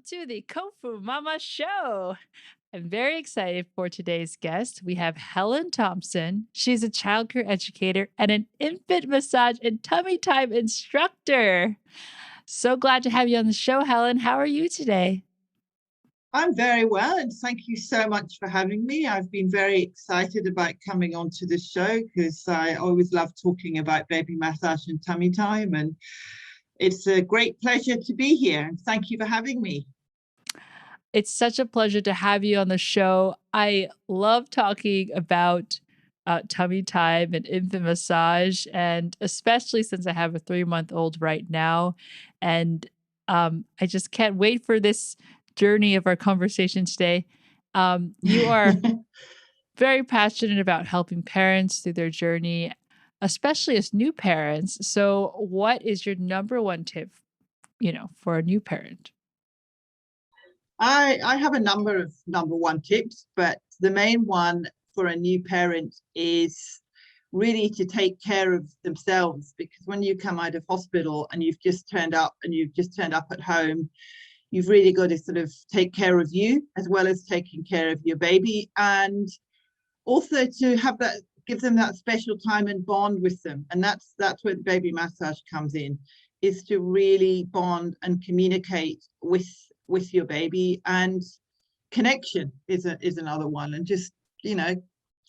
to the Kung Fu Mama Show. I'm very excited for today's guest. We have Helen Thompson. She's a childcare educator and an infant massage and tummy time instructor. So glad to have you on the show, Helen. How are you today? I'm very well, and thank you so much for having me. I've been very excited about coming onto this show because I always love talking about baby massage and tummy time, and it's a great pleasure to be here, and thank you for having me. It's such a pleasure to have you on the show. I love talking about tummy time and infant massage, and especially since I have a 3-month-old right now, and I just can't wait for this journey of our conversation today. You are very passionate about helping parents through their journey, especially as new parents. So what is your number one tip, for a new parent? I have a number of number one tips, but the main one for a new parent is really to take care of themselves, because when you come out of hospital and you've just turned up at home, you've really got to sort of take care of you as well as taking care of your baby, and also to have that, give them that special time and bond with them. And that's where the baby massage comes in, is to really bond and communicate with your baby. And connection is another one, and just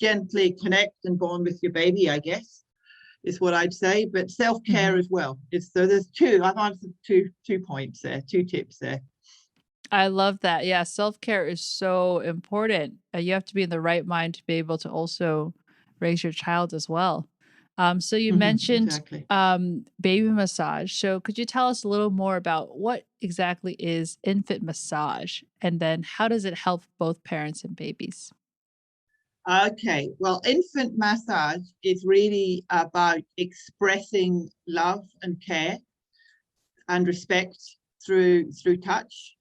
gently connect and bond with your baby, I guess, is what I'd say. But self-care as well. So there's I've answered two points there, 2 tips there. I love that. Yeah, self-care is so important. You have to be in the right mind to be able to also raise your child as well. So you mentioned exactly. Baby massage. So could you tell us a little more about what exactly is infant massage, and then how does it help both parents and babies? Okay, well, infant massage is really about expressing love and care and respect through touch.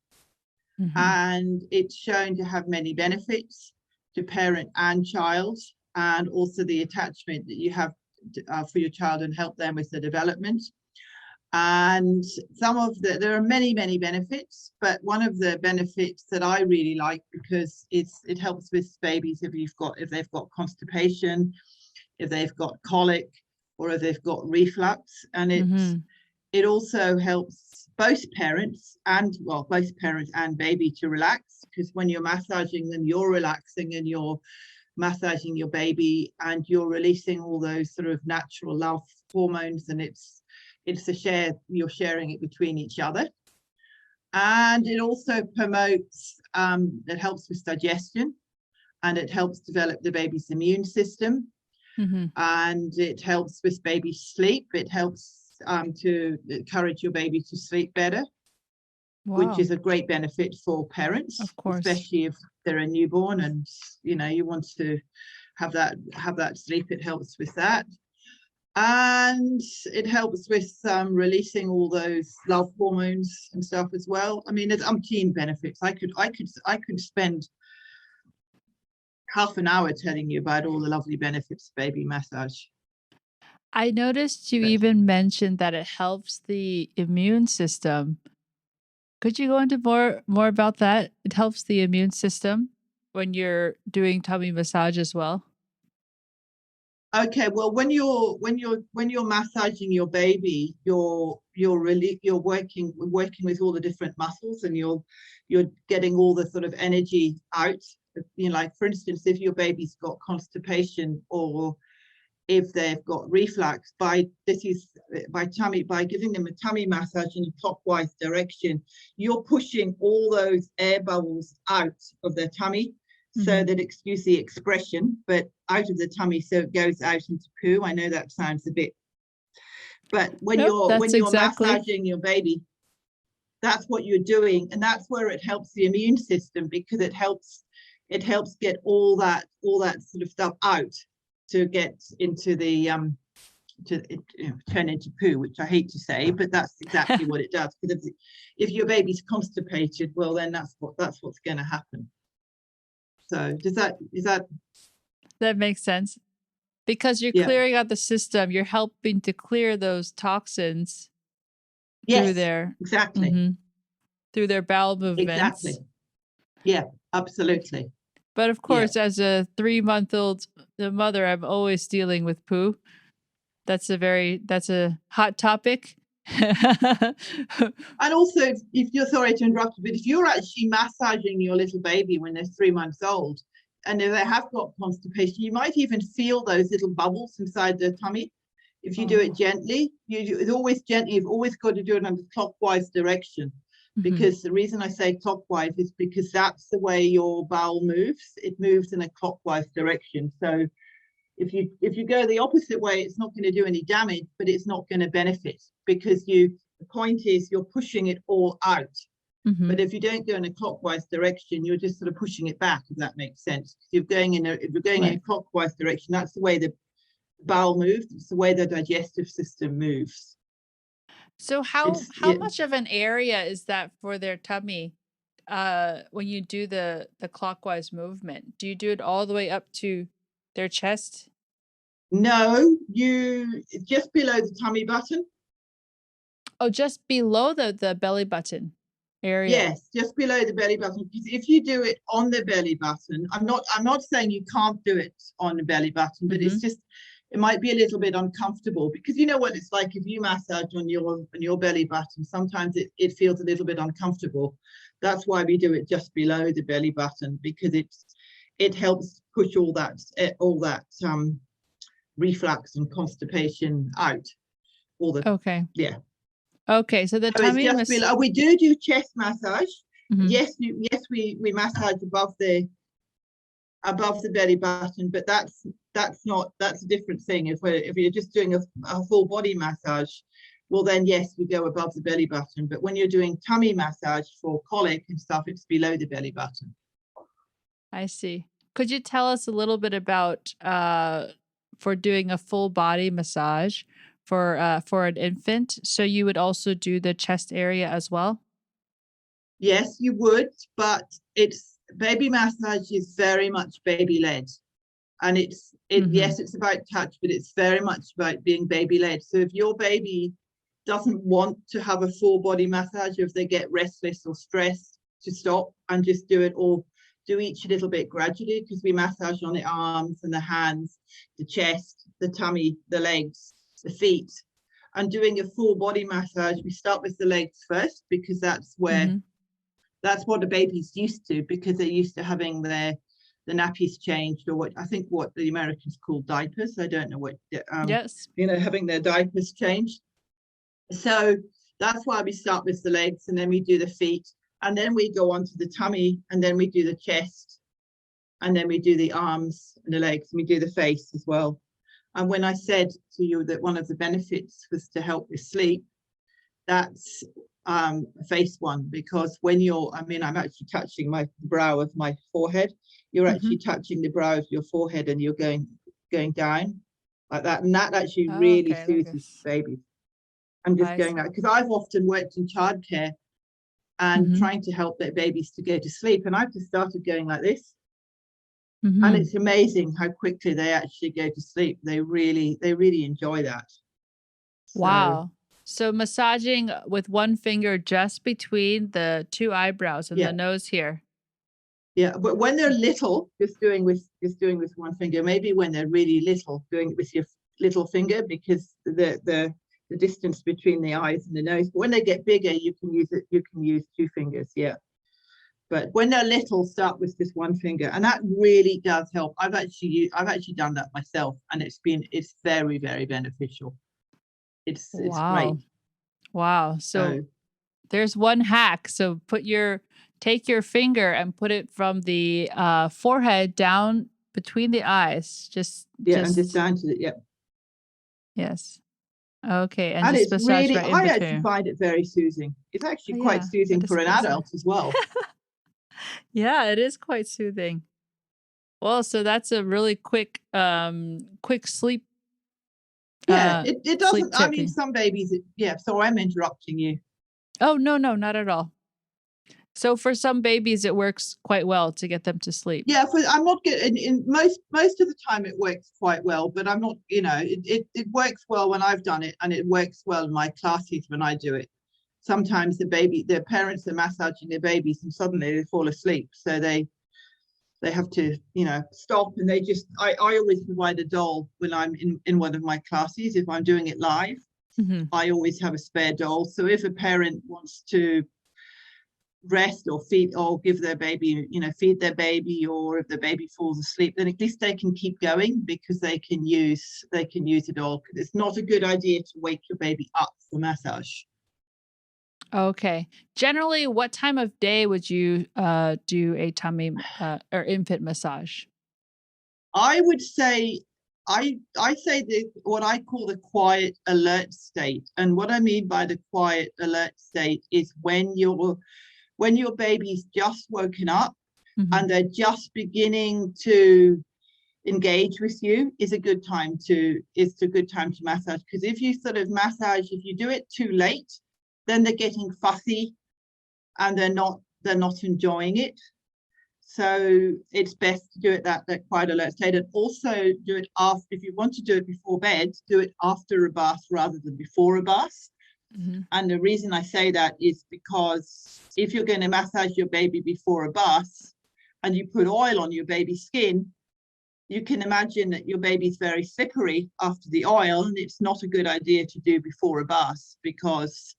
And it's shown to have many benefits to parent and child, and also the attachment that you have for your child and help them with the development. And there are many benefits, but one of the benefits that I really like, because it helps with babies if they've got constipation, if they've got colic, or if they've got reflux. And it also helps both parents and baby to relax, because when you're massaging them, you're relaxing and you're massaging your baby, and you're releasing all those sort of natural love hormones, and you're sharing it between each other. And it also promotes, it helps with digestion, and it helps develop the baby's immune system, and it helps with baby sleep. It helps to encourage your baby to sleep better. Wow. Which is a great benefit for parents, of course, especially if they're a newborn and you want to have that sleep. It helps with that, and it helps with releasing all those love hormones and stuff as well. I mean, there's umpteen benefits. I could spend half an hour telling you about all the lovely benefits of baby massage. I noticed you even mentioned that it helps the immune system. Could you go into more about that? It helps the immune system when you're doing tummy massage as well. Okay, well, when you're massaging your baby, you're working with all the different muscles, and you're getting all the sort of energy out. Like for instance, if your baby's got constipation, or if they've got reflux, by giving them a tummy massage in a clockwise direction, you're pushing all those air bubbles out of their tummy, so that, excuse the expression, but out of the tummy, so it goes out into poo. I know that sounds a bit, but when you're massaging your baby, that's what you're doing, and that's where it helps the immune system, because it helps get all that sort of stuff out, to get into the turn into poo, which I hate to say, but that's exactly what it does. Because if your baby's constipated, well, then that's what's going to happen. So is that makes sense? Because you're clearing out the system, you're helping to clear those toxins through there. Exactly. through their bowel movements. Exactly. Yeah, absolutely. But of course, as a 3-month-old mother, I'm always dealing with poo. That's a hot topic. And also, if you're sorry to interrupt you, but if you're actually massaging your little baby when they're 3 months old, and if they have got constipation, you might even feel those little bubbles inside their tummy. If you do it gently, it's always gently. You've always got to do it in a clockwise direction. Because the reason I say clockwise is because that's the way your bowel moves. It moves in a clockwise direction. So if you go the opposite way, it's not going to do any damage, but it's not going to benefit, because the point is you're pushing it all out. But if you don't go in a clockwise direction, you're just sort of pushing it back, if that makes sense. If you're going in a clockwise direction, that's the way the bowel moves. It's the way the digestive system moves. So how much of an area is that for their tummy when you do the clockwise movement? Do you do it all the way up to their chest? No, you just below the tummy button. Oh, just below the belly button area. Yes, just below the belly button. Because if you do it on the belly button, I'm not saying you can't do it on the belly button, but it's just, it might be a little bit uncomfortable, because you know what it's like if you massage on your belly button, sometimes it feels a little bit uncomfortable. That's why we do it just below the belly button, because it helps push all that reflux and constipation out. Okay, so the tummy it's just below. We do chest massage. Yes, we massage above the belly button, but that's a different thing. If you're just doing a full body massage, well then yes, we go above the belly button. But when you're doing tummy massage for colic and stuff, it's below the belly button. I see. Could you tell us a little bit about for doing a full body massage for an infant? So you would also do the chest area as well? Yes, you would, but baby massage is very much baby led, and yes, it's about touch, but it's very much about being baby led. So if your baby doesn't want to have a full body massage, if they get restless or stressed, to stop and just do it all. Do each a little bit gradually, because we massage on the arms and the hands, the chest, the tummy, the legs, the feet. And doing a full body massage, we start with the legs first, because that's where that's what the baby's used to, because they're used to having the nappies changed, or what the Americans call diapers. I don't know what having their diapers changed. So that's why we start with the legs, and then we do the feet, and then we go on to the tummy, and then we do the chest, and then we do the arms and the legs, and we do the face as well. And when I said to you that one of the benefits was to help with sleep, that's a face one, because when I'm actually touching my brow of my forehead. You're actually touching the brow of your forehead, and you're going down like that, and that actually really soothes babies. I'm just going that, because I've often worked in childcare and trying to help their babies to go to sleep, and I've just started going like this. And it's amazing how quickly they actually go to sleep. They really enjoy that. Wow. So massaging with one finger just between the two eyebrows and the nose here. Yeah, but when they're little, just doing with one finger. Maybe when they're really little, doing it with your little finger, because the distance between the eyes and the nose. But when they get bigger, you can use two fingers. Yeah. But when they're little, start with just one finger, and that really does help. I've actually done that myself, and it's very, very beneficial. It's great. Wow. So there's one hack. So take your finger and put it from the forehead down between the eyes. And just down to it. Yes. Okay. And just it's massage really, right in I between. actually find it very soothing. It's actually quite soothing for an adult as well. Yeah, it is quite soothing. Well, so that's a really quick sleep. It doesn't. I mean, some babies. So I'm interrupting you. Oh no, not at all. So for some babies, it works quite well to get them to sleep. Yeah, I'm not getting in most of the time it works quite well, but I'm not. It works well when I've done it, and it works well in my classes when I do it. sometimes their parents are massaging their babies and suddenly they fall asleep. So they have to, stop, and I always provide a doll when I'm in one of my classes. If I'm doing it live, I always have a spare doll. So if a parent wants to rest or feed or give their baby, feed their baby, or if the baby falls asleep, then at least they can keep going because they can use a doll. It's not a good idea to wake your baby up for massage. Okay. Generally, what time of day would you do a tummy or infant massage? I would say I say what I call the quiet alert state. And what I mean by the quiet alert state is when your baby's just woken up and they're just beginning to engage with you, is a good time to massage. Because if you sort of massage, if you do it too late, then they're getting fussy and they're not enjoying it. So it's best to do it that quiet alert state, and also do it after. If you want to do it before bed, do it after a bath rather than before a bath. And the reason I say that is because if you're going to massage your baby before a bath and you put oil on your baby's skin, you can imagine that your baby's very slippery after the oil, and it's not a good idea to do before a bath because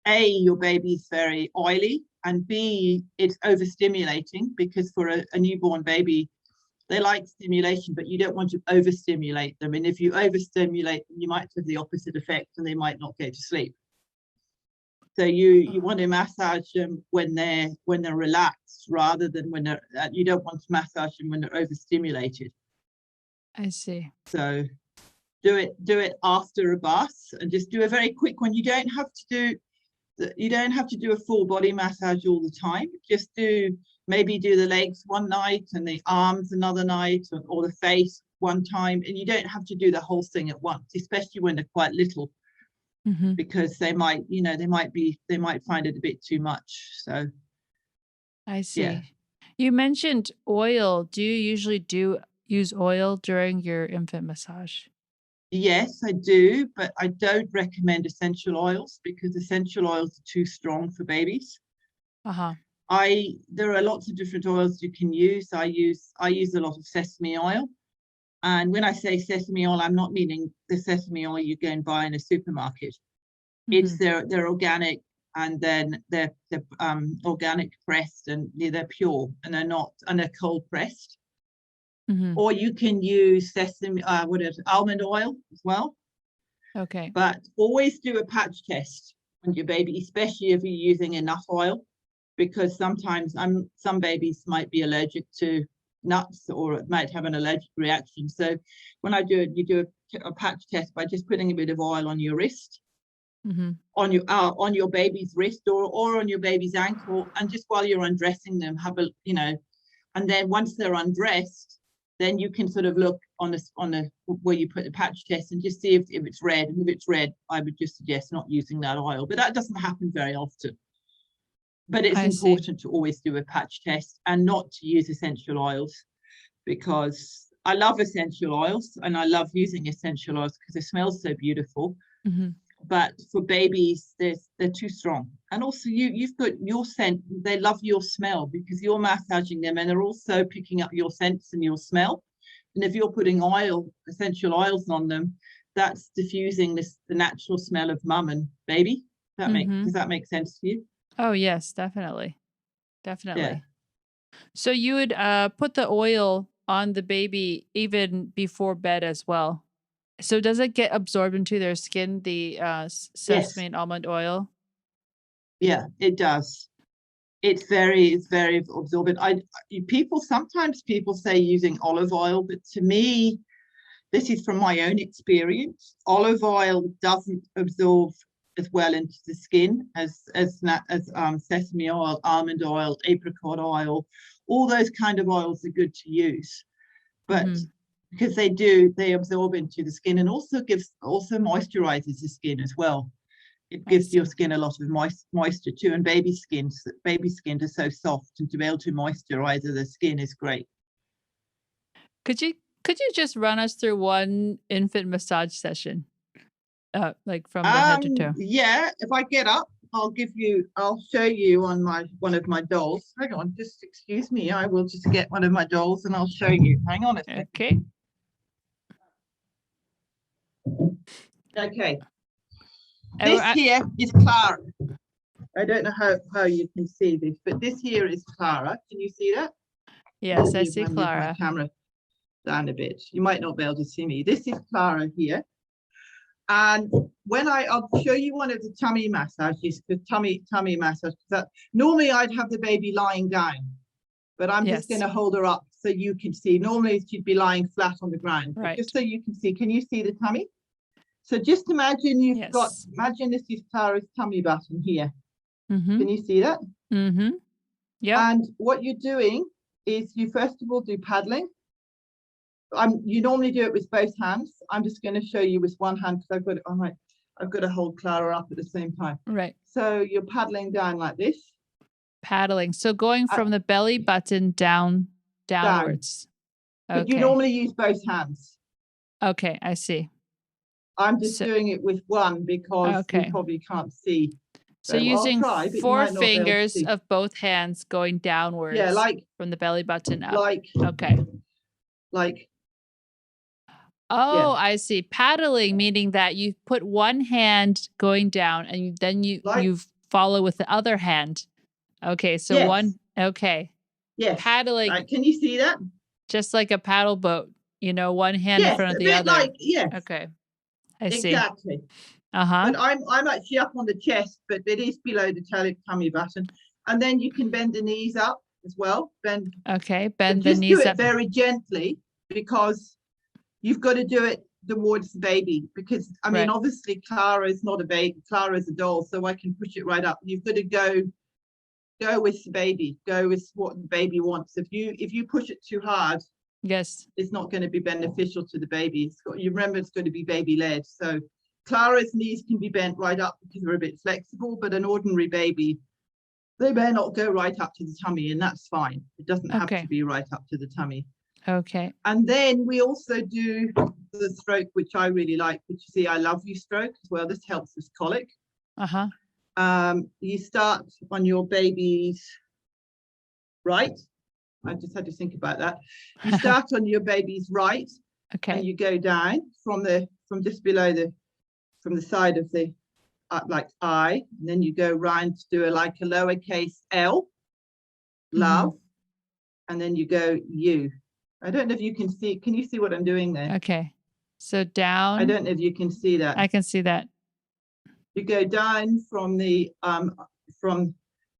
A, your baby's very oily, and B, it's overstimulating, because for a newborn baby, they like stimulation, but you don't want to overstimulate them. And if you overstimulate them, you might have the opposite effect and they might not go to sleep. So you want to massage them when they're relaxed, rather than when you don't want to massage them when they're overstimulated. I see. So do it after a bath, and just do a very quick one. You don't have to do a full body massage all the time. Just maybe do the legs one night and the arms another night, or the face one time. And you don't have to do the whole thing at once, especially when they're quite little, because they might find it a bit too much. So I see. Yeah. You mentioned oil. Do you usually use oil during your infant massage? Yes, I do, but I don't recommend essential oils because essential oils are too strong for babies. There are lots of different oils you can use. I use a lot of sesame oil. And when I say sesame oil, I'm not meaning the sesame oil you go and buy in a supermarket. It's they're organic, and then they're organic pressed, and they're pure, and they're cold pressed. Or you can use almond oil as well. Okay. But always do a patch test on your baby, especially if you're using enough oil, because sometimes some babies might be allergic to nuts, or it might have an allergic reaction. So when I do it, you do a patch test by just putting a bit of oil on your wrist, on your baby's wrist, or on your baby's ankle, and just while you're undressing them, and then once they're undressed, then you can sort of look on the where you put the patch test and just see if it's red. And if it's red, I would just suggest not using that oil. But that doesn't happen very often. But it's important to always do a patch test and not to use essential oils, because I love essential oils and I love using essential oils because they smell so beautiful. But for babies, they're too strong. And also you've got your scent. They love your smell because you're massaging them, and they're also picking up your scents and your smell. And if you're putting essential oils on them, that's diffusing the natural smell of mum and baby. Does that make sense to you? Oh, yes, definitely. Yeah. So you would put the oil on the baby even before bed as well. So does it get absorbed into their skin, the sesame and almond oil? Yeah, it does. It's very absorbent. Sometimes people say using olive oil, but to me, this is from my own experience. Olive oil doesn't absorb as well into the skin as sesame oil, almond oil, apricot oil. All those kind of oils are good to use, but because they absorb into the skin, and also moisturizes the skin as well. It gives your skin a lot of moisture too, and baby skin are so soft, and to be able to moisturize the skin is great. Could you just run us through one infant massage session, like from the head to toe? Yeah, if I get up I'll show you on one of my dolls. Hang on, just excuse me. I will just get one of my dolls and I'll show you. Hang on a second. Okay. Okay. This here is Clara. I don't know how you can see this, but this here is Clara. Can you see that? Yes, I see Clara. My camera down a bit. You might not be able to see me. This is Clara here. And I'll show you one of the tummy massages, the tummy massage. Normally I'd have the baby lying down, but I'm just going to hold her up so you can see. Normally she'd be lying flat on the ground, right. Just so you can see. Can you see the tummy? So just imagine imagine this is Clara's tummy button here. Mm-hmm. Can you see that? Mm-hmm. Yeah. And what you're doing is you first of all do paddling. You normally do it with both hands. I'm just going to show you with one hand because I've got to hold Clara up at the same time. Right. So you're paddling down like this. Paddling. So going from the belly button downwards. But you normally use both hands. Okay, I see. I'm just doing it with one because you probably can't see. So using 4 fingers of both hands going downwards. Yeah, like from the belly button up. Like. Oh, I see. Paddling, meaning that you put one hand going down and then you follow with the other hand. Okay, so one. Okay. Yes. Paddling. Can you see that? Just like a paddle boat, one hand in front of the other. Okay. I see. Exactly. Uh-huh. But I'm actually up on the chest, but it is below the tummy button. And then you can bend the knees up as well. Bend the knees up. Just do it very gently because you've got to do it towards the baby because, I mean, obviously Clara is not a baby. Clara is a doll, so I can push it right up. You've got to go with the baby. Go with what the baby wants. If you push it too hard, it's not going to be beneficial to the baby. You remember it's going to be baby-led. So Clara's knees can be bent right up because they're a bit flexible, but an ordinary baby, they may not go right up to the tummy, and that's fine. It doesn't have to be right up to the tummy. Okay. And then we also do the stroke, which I really like, which is the I love you stroke as well. This helps with colic. Uh-huh. You start on your baby's right. I just had to think about that. You start on your baby's right. Okay. And you go down from just below from the side of the like I, and then you go round to do a lowercase L, love, and then you go U. I don't know if you can see. Can you see what I'm doing there? Okay. So down. I don't know if you can see that. I can see that. You go down from from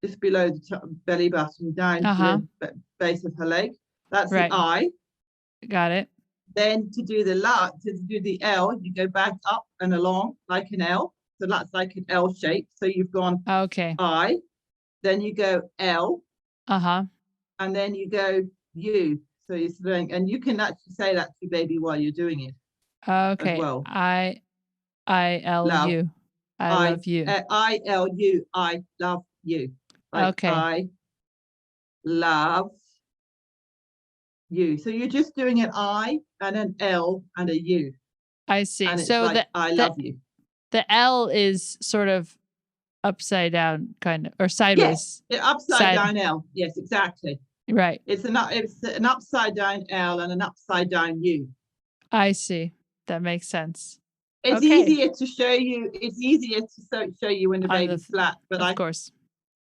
just below the belly button down to the base of her leg. That's the I. Got it. Then to do the L, you go back up and along like an L. So that's like an L shape. So you've gone I, then you go L. Uh-huh. And then you go U. So you're doing, and you can actually say that to your baby while you're doing it. Okay. As well. I-L-U. I love you. I-L-U. I love you. Like I love you. So you're just doing an I and an L and a U. I see. And so I love you. The L is sort of upside down, kind of, or sideways. Yes, upside down L. Yes, exactly. Right. It's an upside down L and an upside down U. I see. That makes sense. It's easier to show you. It's easier to show you when the baby's flat, but of course,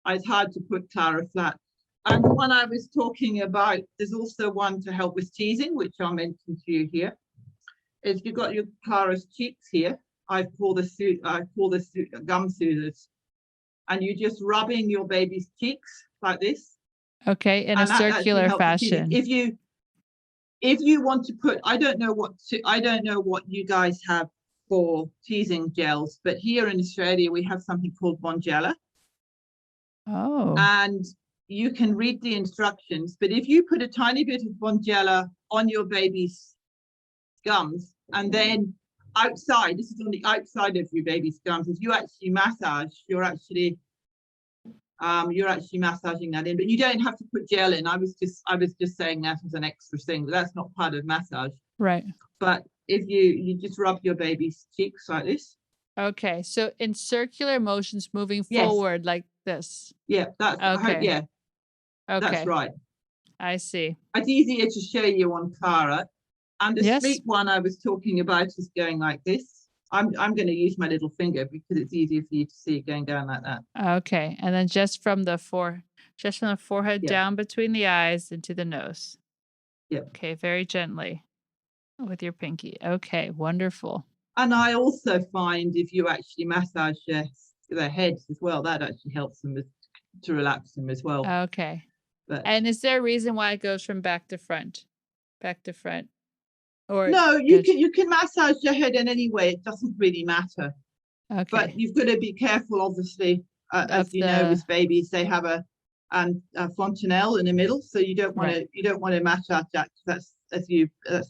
it's hard to put Clara flat. And the one I was talking about, there's also one to help with teasing, which I'll mention to you here. Is you've got your Clara's cheeks here. I call this gum Soothers, and you're just rubbing your baby's cheeks like this. Okay, in a circular fashion. If you want to put, I don't know what you guys have for teasing gels, but here in Australia we have something called Bonjela. Oh. And you can read the instructions, but if you put a tiny bit of Bonjela on your baby's gums, and then outside, this is on the outside of your baby's gums, as you actually massage, you're actually massaging that in, but you don't have to put gel in. I was just saying that as an extra thing, but that's not part of massage. Right. But if you just rub your baby's cheeks like this. Okay, so in circular motions moving Yes. forward like this. Yeah, that's Okay. yeah, Okay, that's right. I see. It's easier to show you on Clara. And the Yes. sleep one I was talking about is going like this. I'm going to use my little finger because it's easier for you to see it going down like that. Okay, and then just from the forehead Yeah. down between the eyes into the nose. Yeah. Okay, very gently with your pinky. Okay, wonderful. And I also find if you actually massage their heads as well, that actually helps them to relax them as well. Okay. But And is there a reason why it goes from back to front? Back to front? Or no, you can massage your head in any way. It doesn't really matter. Okay. But you've got to be careful, obviously, as you know, with babies, they have a fontanelle in the middle, so you don't want to massage that. That's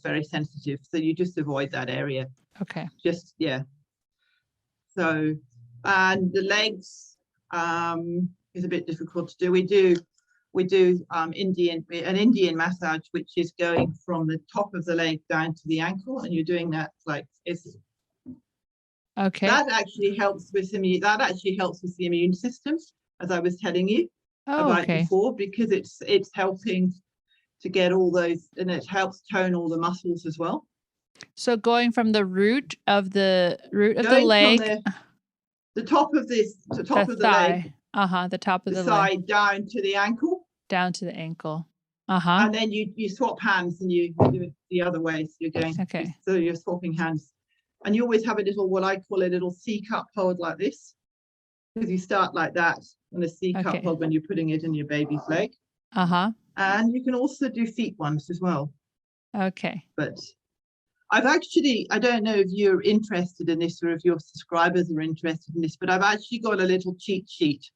very sensitive. So you just avoid that area. Okay. Just So, and the legs is a bit difficult to do. We do an Indian massage, which is going from the top of the leg down to the ankle, and you're doing that like it's. Okay. That actually helps with the immune system, as I was telling you about before, because it's helping to get all those, and it helps tone all the muscles as well. So going from the root of the leg, the top of the leg, the top of the side leg, down to the ankle, and then you swap hands and you do it the other way. So you're going, so you're swapping hands, and you always have a little, what I call a little C cup hold like this, because you start like that on a C cup hold when you're putting it in your baby's leg. And you can also do feet ones as well. Okay. But I don't know if you're interested in this or if your subscribers are interested in this, but I've actually got a little cheat sheet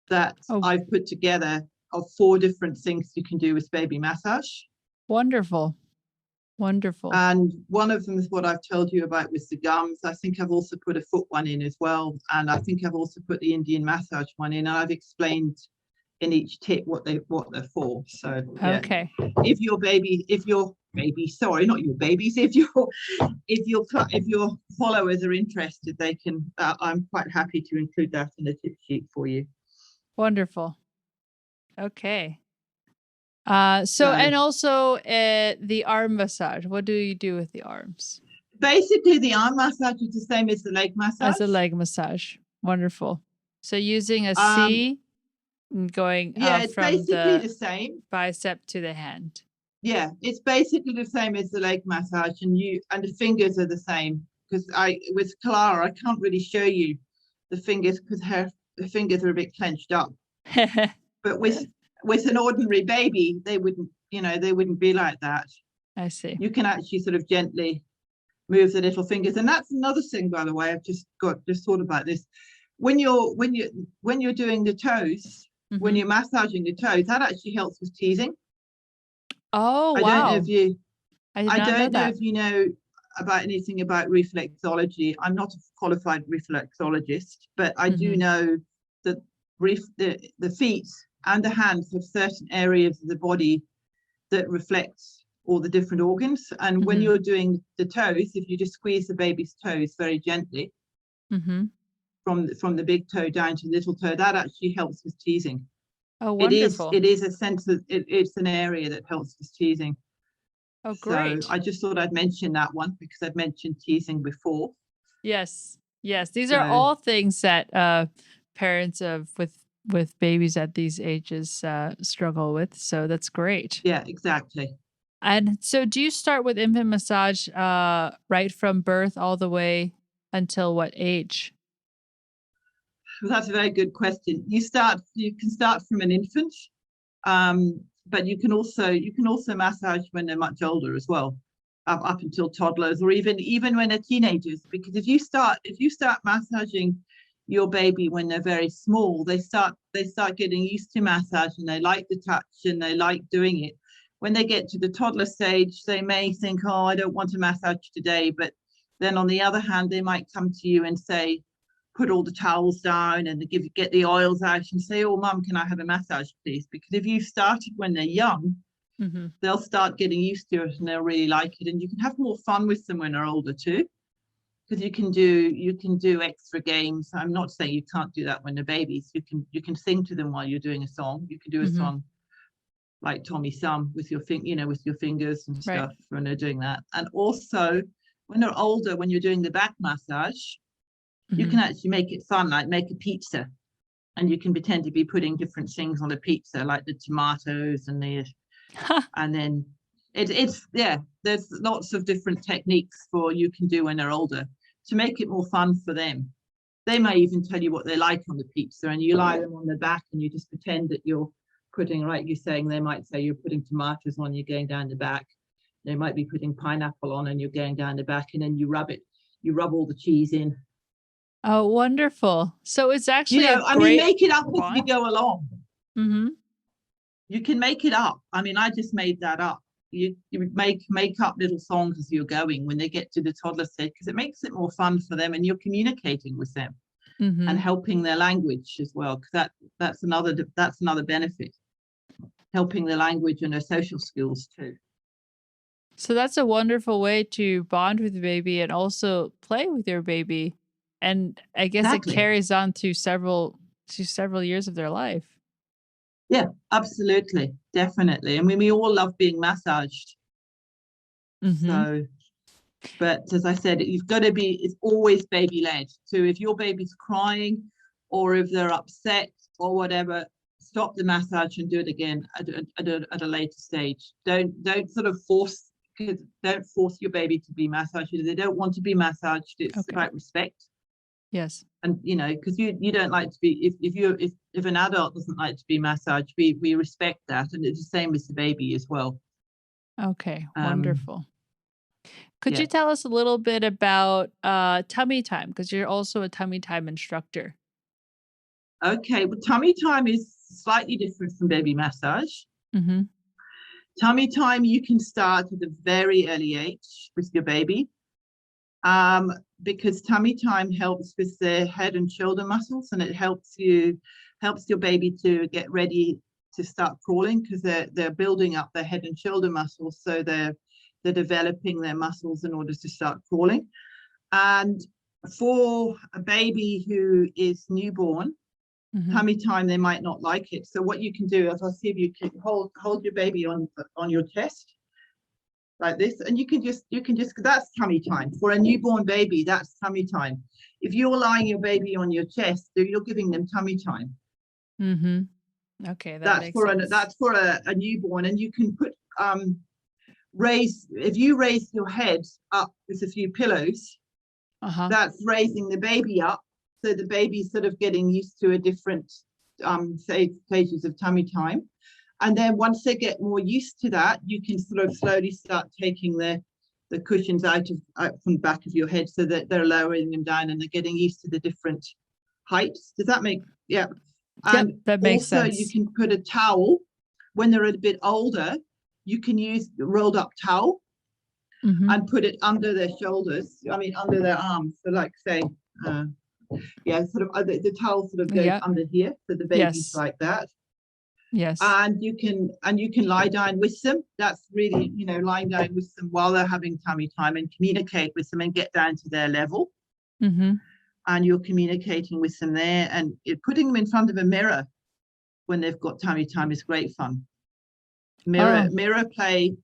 that I've put together of 4 different things you can do with baby massage. Wonderful. And one of them is what I've told you about with the gums. I think I've also put a foot one in as well. And I think I've also put the Indian massage one in. And I've explained in each tip what they're for. So okay. If your followers are interested, they can. I'm quite happy to include that in the tip sheet for you. Wonderful. Okay. And also the arm massage. What do you do with the arms? Basically, the arm massage is the same as the leg massage. As a leg massage. Wonderful. So using a C, going it's from basically the same bicep to the hand. Yeah, it's basically the same as the leg massage, and the fingers are the same. Because with Clara, I can't really show you the fingers because the fingers are a bit clenched up. But with an ordinary baby, they wouldn't be like that. I see. You can actually sort of gently move the little fingers, and that's another thing, by the way. I've just thought about this. When you're doing the toes, when you're massaging the toes, that actually helps with teasing. Oh, wow! I don't know if you know about anything about reflexology. I'm not a qualified reflexologist, but I do know that the feet and the hands have certain areas of the body that reflects all the different organs. And when you're doing the toes, if you just squeeze the baby's toes very gently from the big toe down to the little toe, that actually helps with teasing. Oh, wonderful. It is a sense of it's an area that helps with teasing. Oh, great. So I just thought I'd mention that one because I've mentioned teasing before. Yes. These are all things that parents with babies at these ages struggle with. So that's great. Yeah, exactly. And so do you start with infant massage right from birth all the way until what age? Well, that's a very good question. You can start from an infant, but you can also massage when they're much older as well, up until toddlers, or even when they're teenagers. Because if you start massaging your baby when they're very small, they start getting used to massage, and they like the touch and they like doing it. When they get to the toddler stage, they may think, oh, I don't want a massage today. But then on the other hand, they might come to you and say, put all the towels down and get the oils out and say, oh, Mum, can I have a massage, please? Because if you started when they're young, they'll start getting used to it and they'll really like it. And you can have more fun with them when they're older too. because you can do extra games. I'm not saying you can't do that when they're babies. You can sing to them while you're doing a song. You can do a song like Tommy Sum with your with your fingers and stuff when they're doing that. And also when they're older, when you're doing the back massage, you can actually make it fun, like make a pizza, and you can pretend to be putting different things on the pizza, like the tomatoes and and then there's lots of different techniques you can do when they're older to make it more fun for them. They may even tell you what they like on the pizza, and you lie them on the back and you just pretend that you're putting, you're saying, they might say you're putting tomatoes on, you're going down the back. They might be putting pineapple on and you're going down the back, and then you rub all the cheese in. Oh, wonderful. So it's actually make it up as you go along. Mm-hmm. You can make it up. I mean, I just made that up. You make up little songs as you're going when they get to the toddler stage, because it makes it more fun for them, and you're communicating with them and helping their language as well, because that's another benefit, helping their language and their social skills too. So that's a wonderful way to bond with the baby and also play with your baby. And I guess it carries on to several years of their life. Yeah, absolutely. Definitely. I mean, we all love being massaged. So, but as I said, it's always baby led. So if your baby's crying or if they're upset or whatever, stop the massage and do it again at a later stage. Don't sort of force your baby to be massaged. If they don't want to be massaged, it's about respect. Yes. And because you don't like to be, if an adult doesn't like to be massaged, we respect that, and it's the same with the baby as well. Okay, wonderful. Could you tell us a little bit about tummy time, because you're also a tummy time instructor? Okay, well, tummy time is slightly different from baby massage. Tummy time you can start at a very early age with your baby, because tummy time helps with the head and shoulder muscles, and it helps your baby to get ready to start crawling, because they're building up their head and shoulder muscles, so they're developing their muscles in order to start crawling. And for a baby who is newborn, tummy time, they might not like it. So what you can do is, I'll see if you can hold your baby on your chest like this, and you can just that's tummy time for a newborn baby. That's tummy time. If you're lying your baby on your chest, you're giving them tummy time. Okay, that's for a newborn. And you can put if you raise your head up with a few pillows, that's raising the baby up, so the baby's sort of getting used to a different stages of tummy time. And then once they get more used to that, you can sort of slowly start taking the cushions out from the back of your head, so that they're lowering them down and they're getting used to the different heights. Does that make and that makes sense. Also, you can put a towel when they're a bit older. You can use the rolled up towel and put it under their shoulders. I mean, under their arms. So, like, say, sort of the towel sort of goes under here, so the baby's like that. Yes. And you can lie down with them. That's really, lying down with them while they're having tummy time, and communicate with them and get down to their level. And you're communicating with them there, and putting them in front of a mirror when they've got tummy time is great fun. Mirror play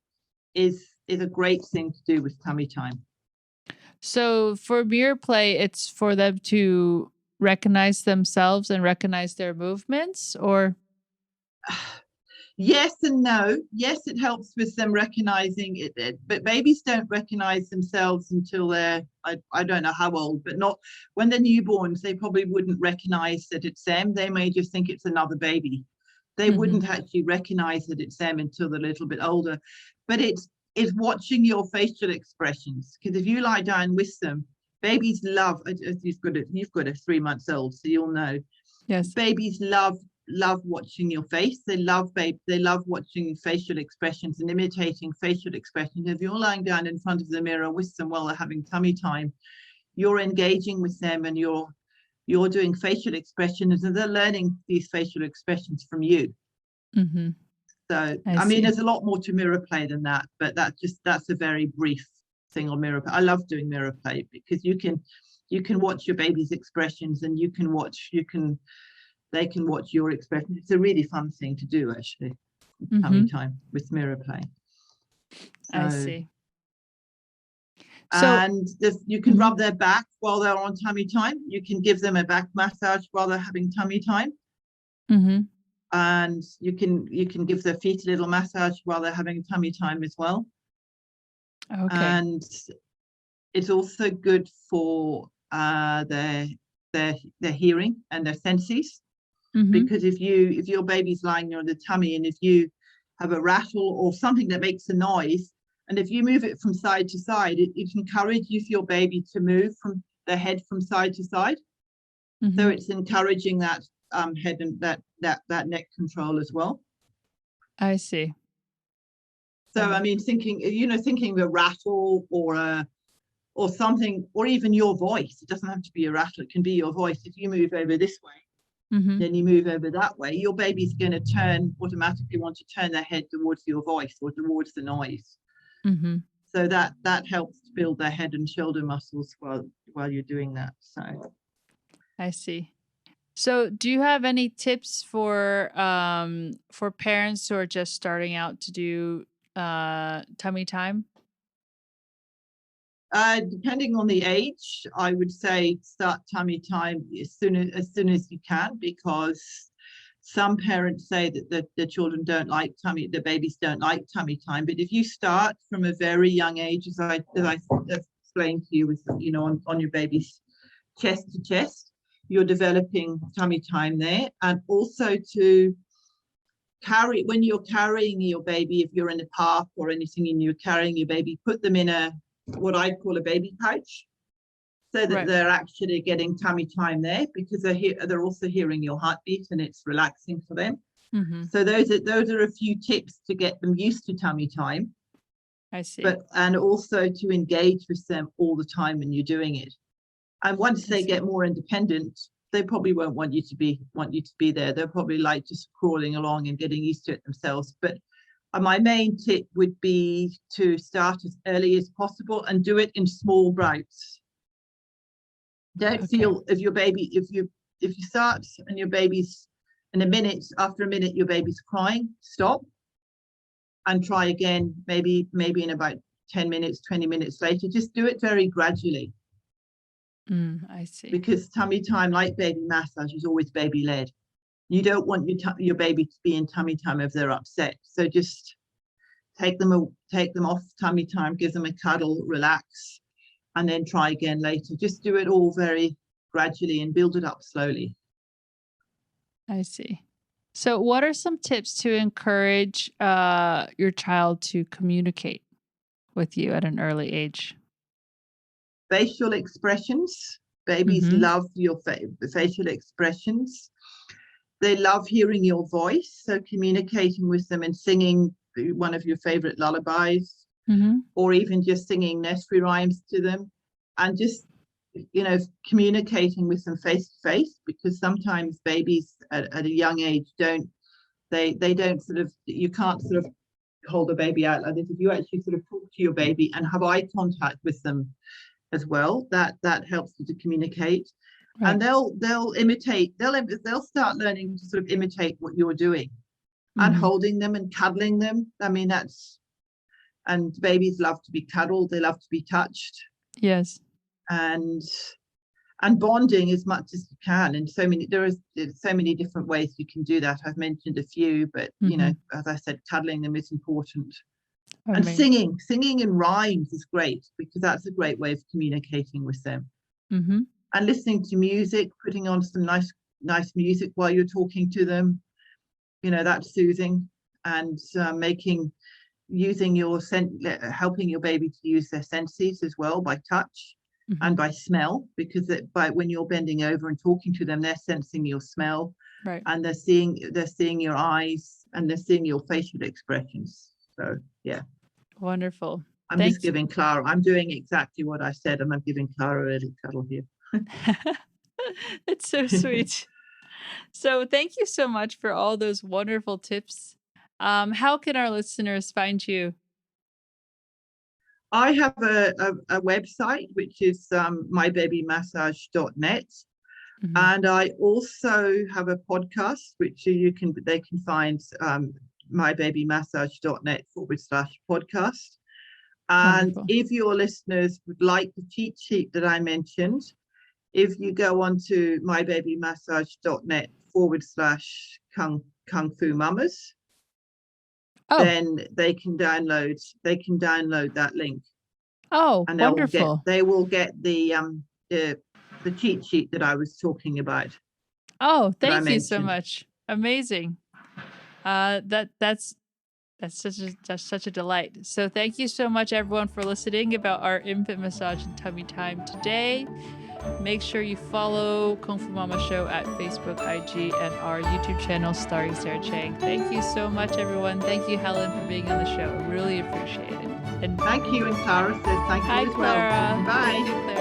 is a great thing to do with tummy time. So for mirror play, it's for them to recognize themselves and recognize their movements, or? Yes and no. Yes, it helps with them recognizing it, but babies don't recognize themselves until they're, I don't know how old, but not when they're newborns. They probably wouldn't recognize that it's them. They may just think it's another baby. They wouldn't actually recognize that it's them until they're a little bit older. But it's watching your facial expressions, because if you lie down with them, babies love. You've got a 3-month-old, so you'll know. Yes, babies love watching your face. They love watching facial expressions and imitating facial expressions. If you're lying down in front of the mirror with them while they're having tummy time, you're engaging with them, and you're doing facial expressions, and they're learning these facial expressions from you. So I mean, there's a lot more to mirror play than that, but that's a very brief thing on mirror play. I love doing mirror play because you can watch your baby's expressions, and they can watch your expression. It's a really fun thing to do, actually. Tummy time with mirror play. I see. And you can rub their back while they're on tummy time. You can give them a back massage while they're having tummy time. And you can give their feet a little massage while they're having tummy time as well. Okay. And it's also good for their hearing and their senses. Because if your baby's lying on the tummy, and if you have a rattle or something that makes a noise, and if you move it from side to side, it encourages your baby to move from the head from side to side. So it's encouraging that head and that neck control as well. I see. So I mean, thinking of a rattle or something, or even your voice. It doesn't have to be a rattle. It can be your voice. If you move over this way, then you move over that way, your baby's going to automatically want to turn their head towards your voice or towards the noise. So that helps to build their head and shoulder muscles while you're doing that. So I see. So do you have any tips for parents who are just starting out to do tummy time? Depending on the age, I would say start tummy time as soon as you can, because some parents say that the children don't like the babies don't like tummy time. But if you start from a very young age, as I explained to you, with on your baby's chest to chest, you're developing tummy time there. And also to when you're carrying your baby, if you're in a park or anything and you're carrying your baby, put them in what I call a baby pouch, so that they're actually getting tummy time there, because they're also hearing your heartbeat, and it's relaxing for them. So those are a few tips to get them used to tummy time. I see. And also to engage with them all the time when you're doing it. And once they get more independent, they probably won't want you to be there. They'll probably like just crawling along and getting used to it themselves. But my main tip would be to start as early as possible and do it in small bouts. Don't feel if you start and your baby's after a minute your baby's crying, stop and try again, maybe in about 10 minutes, 20 minutes later. Just do it very gradually. I see. Because tummy time, like baby massage, is always baby led. You don't want your baby to be in tummy time if they're upset. So just take them off tummy time, give them a cuddle, relax, and then try again later. Just do it all very gradually and build it up slowly. I see. So what are some tips to encourage your child to communicate with you at an early age? Facial expressions. Babies love your facial expressions. They love hearing your voice. So communicating with them and singing one of your favorite lullabies, or even just singing nursery rhymes to them, and just communicating with them face to face, because sometimes babies at a young age you can't sort of hold a baby out like this. If you actually sort of talk to your baby and have eye contact with them as well, that helps you to communicate. And they'll start learning to sort of imitate what you're doing, and holding them and cuddling them. I mean, and babies love to be cuddled, they love to be touched. Yes. And bonding as much as you can. And there's so many different ways you can do that. I've mentioned a few, but as I said, cuddling them is important. Amazing. And singing in rhymes is great, because that's a great way of communicating with them. And listening to music, putting on some nice music while you're talking to them, that's soothing. And helping your baby to use their senses as well, by touch and by smell, because when you're bending over and talking to them, they're sensing your smell, and they're seeing your eyes, and they're seeing your facial expressions. So yeah. Wonderful. I'm just giving Clara, I'm doing exactly what I said, and I'm giving Clara a little cuddle here. It's so sweet. So thank you so much for all those wonderful tips. How can our listeners find you? I have a website, which is mybabymassage.net. Mhm. And I also have a podcast, which they can find mybabymassage.net/podcast. And Wonderful. if your listeners would like the cheat sheet that I mentioned, if you go on to mybabymassage.net/kung fu mamas, then they can download that link. Oh, And wonderful. they will get the cheat sheet that I was talking about. Oh, that I thank you so mentioned. much. Amazing. That's such a delight. So thank you so much, everyone, for listening about our infant massage and tummy time today. Make sure you follow Kung Fu Mama Show at Facebook, IG, and our YouTube channel, starring Sarah Chang. Thank you so much, everyone. Thank you, Helen, for being on the show. I really appreciate it. And Thank you, and Clara says thank you hi, as well. Clara. Bye. Thank you, Clara.